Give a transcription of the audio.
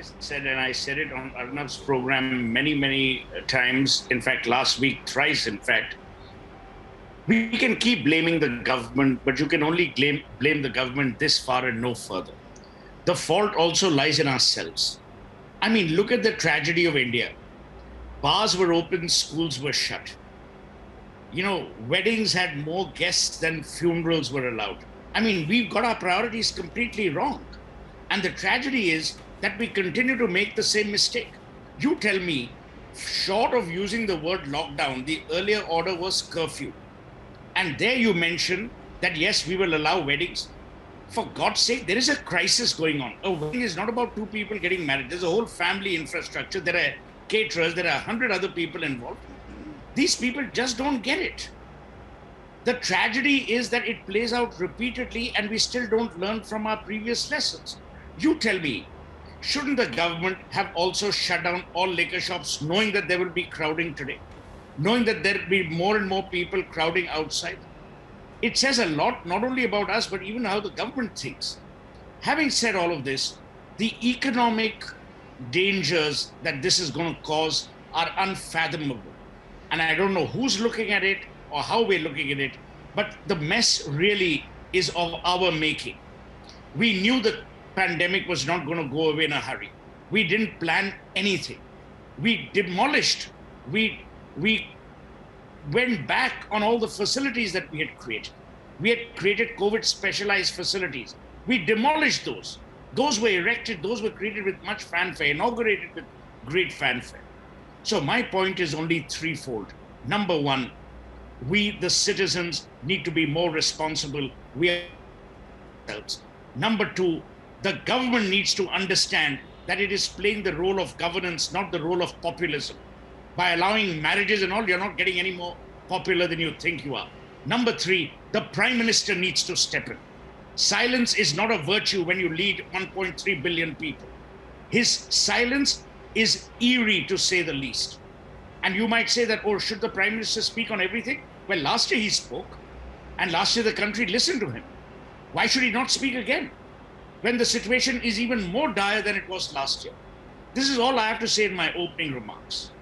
always said, and I said it on Arnav's program many times, in fact, last week, thrice, in fact, we can keep blaming the government, but you can only blame the government this far and no further. The fault also lies in ourselves. I mean, look at the tragedy of India. Bars were open, schools were shut. Weddings had more guests than funerals were allowed. I mean, we've got our priorities completely wrong. And the tragedy is that we continue to make the same mistake. You tell me, short of using the word lockdown, the earlier order was curfew. And there you mention that, yes, we will allow weddings. For God's sake, there is a crisis going on. A wedding is not about two people getting married. There's a whole family infrastructure. There are caterers. There are 100 other people involved. These people just don't get it. The tragedy is that it plays out repeatedly and we still don't learn from our previous lessons. You tell me, shouldn't the government have also shut down all liquor shops knowing that there will be crowding today? Knowing that there will be more and more people crowding outside? It says a lot, not only about us, but even how the government thinks. Having said all of this, the economic dangers that this is going to cause are unfathomable. And I don't know who's looking at it or how we're looking at it, but the mess really is of our making. We knew the pandemic was not going to go away in a hurry. We didn't plan anything. We demolished, we went back on all the facilities that we had created. We had created COVID specialized facilities. We demolished those. Those were erected, those were created with much fanfare, inaugurated with great fanfare. So my point is only threefold. Number one, we, the citizens, need to be more responsible. We are ourselves. Number two, the government needs to understand that it is playing the role of governance, not the role of populism. By allowing marriages and all, you're not getting any more popular than you think you are. Number three, the Prime Minister needs to step in. Silence is not a virtue when you lead 1.3 billion people. His silence is eerie, to say the least. And you might say that, oh, should the Prime Minister speak on everything? Well, last year he spoke, and last year the country listened to him. Why should he not speak again when the situation is even more dire than it was last year? This is all I have to say in my opening remarks.